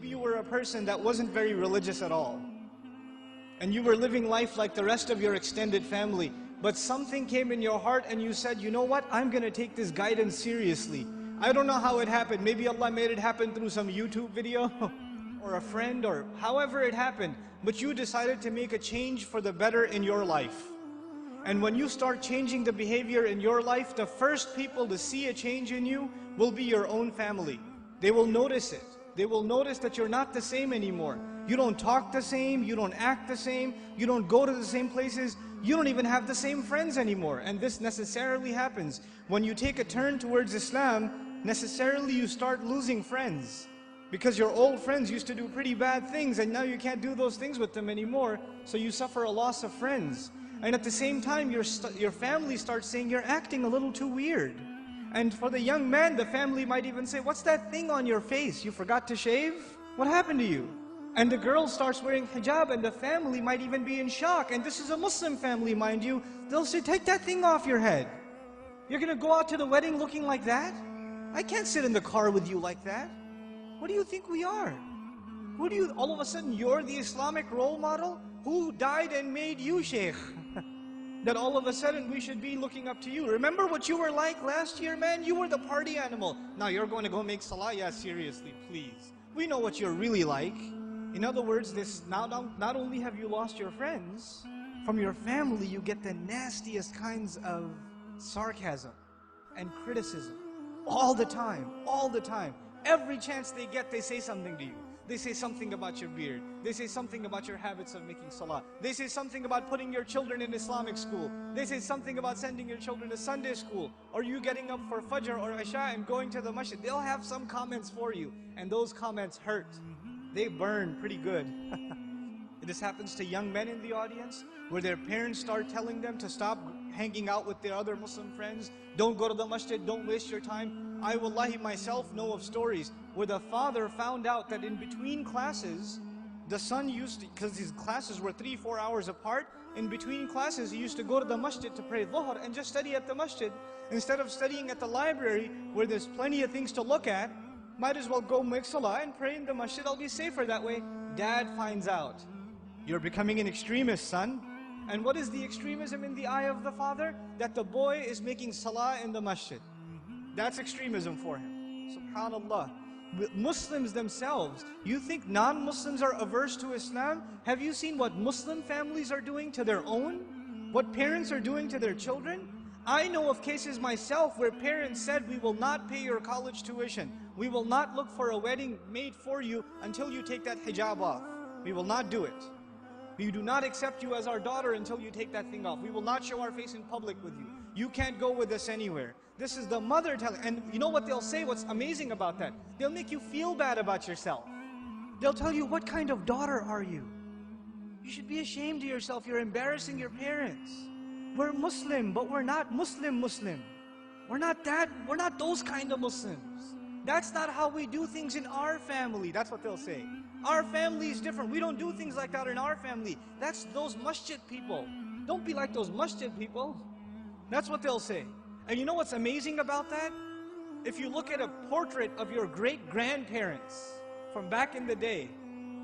maybe you were a person that wasn't very religious at all, and you were living life like the rest of your extended family, but something came in your heart and you said, you know what, I'm going to take this guidance seriously. I don't know how it happened. Maybe Allah made it happen through some YouTube video or a friend, or however it happened. But you decided to make a change for the better in your life. And when you start changing the behavior in your life, the first people to see a change in you will be your own family. They will notice it. They will notice that you're not the same anymore. You don't talk the same, you don't act the same, you don't go to the same places, you don't even have the same friends anymore. And this necessarily happens. When you take a turn towards Islam, necessarily you start losing friends. Because your old friends used to do pretty bad things and now you can't do those things with them anymore. So you suffer a loss of friends. And at the same time, your family starts saying, you're acting a little too weird. And for the young man, the family might even say, what's that thing on your face? You forgot to shave? What happened to you? And the girl starts wearing hijab and the family might even be in shock. And this is a Muslim family, mind you. They'll say, take that thing off your head. You're going to go out to the wedding looking like that? I can't sit in the car with you like that. What do you think we are? All of a sudden, you're the Islamic role model? Who died and made you Shaykh? That all of a sudden we should be looking up to you. Remember what you were like last year, man? You were the party animal. Now you're going to go make salah? Yeah, seriously, please. We know what you're really like. In other words, not only have you lost your friends, from your family you get the nastiest kinds of sarcasm and criticism. All the time, all the time. Every chance they get, they say something to you. They say something about your beard. They say something about your habits of making salah. They say something about putting your children in Islamic school. They say something about sending your children to Sunday school. Or you getting up for Fajr or Isha and going to the masjid. They'll have some comments for you. And those comments hurt. They burn pretty good. This happens to young men in the audience, where their parents start telling them to stop hanging out with their other Muslim friends. Don't go to the masjid, don't waste your time. I wallahi myself know of stories where the father found out that in between classes, the son used to, because his classes were 3-4 hours apart, in between classes he used to go to the masjid to pray dhuhr and just study at the masjid. Instead of studying at the library where there's plenty of things to look at, might as well go make salah and pray in the masjid. I'll be safer that way. Dad finds out. You're becoming an extremist, son. And what is the extremism in the eye of the father? That the boy is making salah in the masjid. That's extremism for him. SubhanAllah. Muslims themselves, you think non-Muslims are averse to Islam? Have you seen what Muslim families are doing to their own? What parents are doing to their children? I know of cases myself where parents said, we will not pay your college tuition. We will not look for a wedding made for you until you take that hijab off. We will not do it. We do not accept you as our daughter until you take that thing off. We will not show our face in public with you. You can't go with us anywhere. This is the mother telling. And you know what they'll say? What's amazing about that? They'll make you feel bad about yourself. They'll tell you, what kind of daughter are you? You should be ashamed of yourself. You're embarrassing your parents. We're Muslim, but we're not Muslim. We're not that. We're not those kind of Muslims. That's not how we do things in our family. That's what they'll say. Our family is different. We don't do things like that in our family. That's those masjid people. Don't be like those masjid people. That's what they'll say. And you know what's amazing about that? If you look at a portrait of your great-grandparents from back in the day,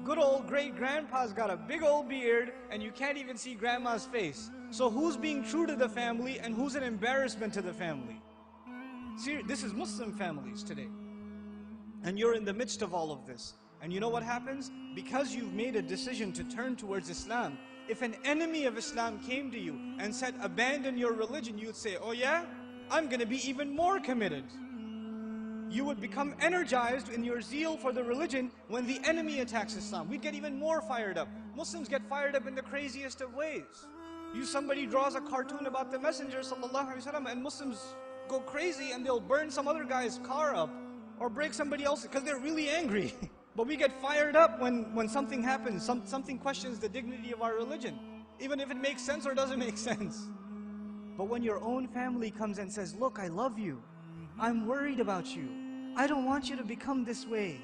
good old great-grandpa's got a big old beard and you can't even see grandma's face. So who's being true to the family and who's an embarrassment to the family? See, this is Muslim families today. And you're in the midst of all of this. And you know what happens? Because you've made a decision to turn towards Islam, if an enemy of Islam came to you and said, abandon your religion, you'd say, oh yeah? I'm going to be even more committed. You would become energized in your zeal for the religion when the enemy attacks Islam. We'd get even more fired up. Muslims get fired up in the craziest of ways. Somebody draws a cartoon about the Messenger ﷺ and Muslims go crazy and they'll burn some other guy's car up or break somebody else's because they're really angry. But we get fired up when something happens, something questions the dignity of our religion, even if it makes sense or doesn't make sense. But when your own family comes and says, look, I love you, I'm worried about you, I don't want you to become this way.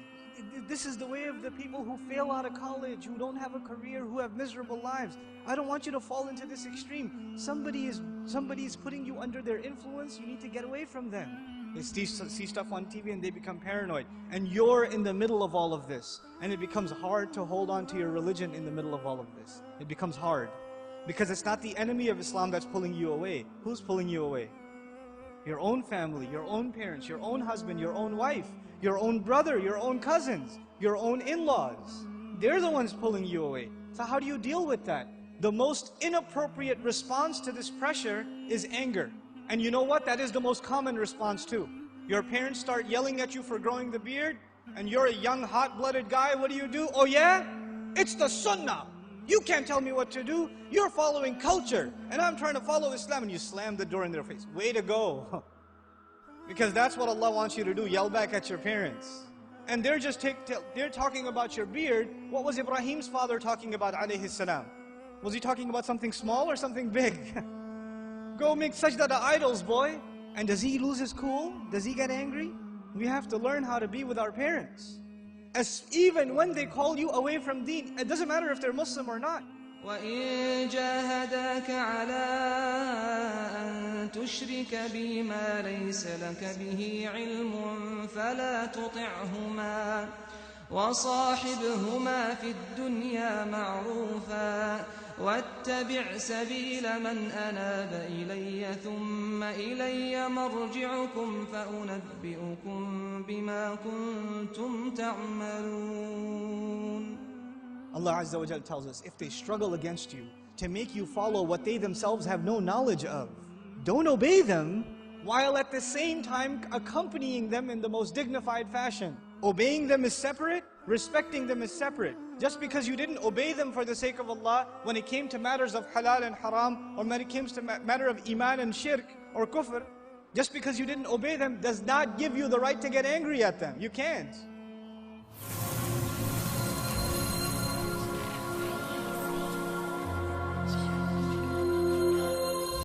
This is the way of the people who fail out of college, who don't have a career, who have miserable lives. I don't want you to fall into this extreme. Somebody is putting you under their influence, you need to get away from them. They see stuff on TV and they become paranoid. And you're in the middle of all of this. And it becomes hard to hold on to your religion in the middle of all of this. It becomes hard. Because it's not the enemy of Islam that's pulling you away. Who's pulling you away? Your own family, your own parents, your own husband, your own wife, your own brother, your own cousins, your own in-laws. They're the ones pulling you away. So how do you deal with that? The most inappropriate response to this pressure is anger. And you know what? That is the most common response too. Your parents start yelling at you for growing the beard, and you're a young, hot-blooded guy. What do? Oh yeah? It's the sunnah. You can't tell me what to do. You're following culture, and I'm trying to follow Islam, and you slam the door in their face. Way to go. Because that's what Allah wants you to do, yell back at your parents. And they're just they're talking about your beard. What was Ibrahim's father talking about, alayhi salam? Was he talking about something small or something big? Go make sajda to idols, boy. And does he lose his cool? Does he get angry? We have to learn how to be with our parents. Even when they call you away from deen, it doesn't matter if they're Muslim or not. وَإِن جَاهَدَاكَ عَلَىٰ أَن تُشْرِكَ بِي مَا لَيْسَ لَكَ بِهِ عِلْمٌ فَلَا تُطِعْهُمَا وَصَاحِبْهُمَا فِي الدُّنْيَا مَعْرُوفًا وَاتَّبِعْ سَبِيلَ مَنْ أَنَابَ إِلَيَّ ثُمَّ إِلَيَّ مَرْجِعُكُمْ فَأُنَبِّئُكُمْ بِمَا كُنْتُمْ تَعْمَلُونَ. Allah Azza wa Jal tells us, if they struggle against you to make you follow what they themselves have no knowledge of, don't obey them, while at the same time accompanying them in the most dignified fashion. Obeying them is separate, respecting them is separate. Just because you didn't obey them for the sake of Allah, when it came to matters of halal and haram, or when it came to matter of iman and shirk, or kufr, just because you didn't obey them does not give you the right to get angry at them. You can't.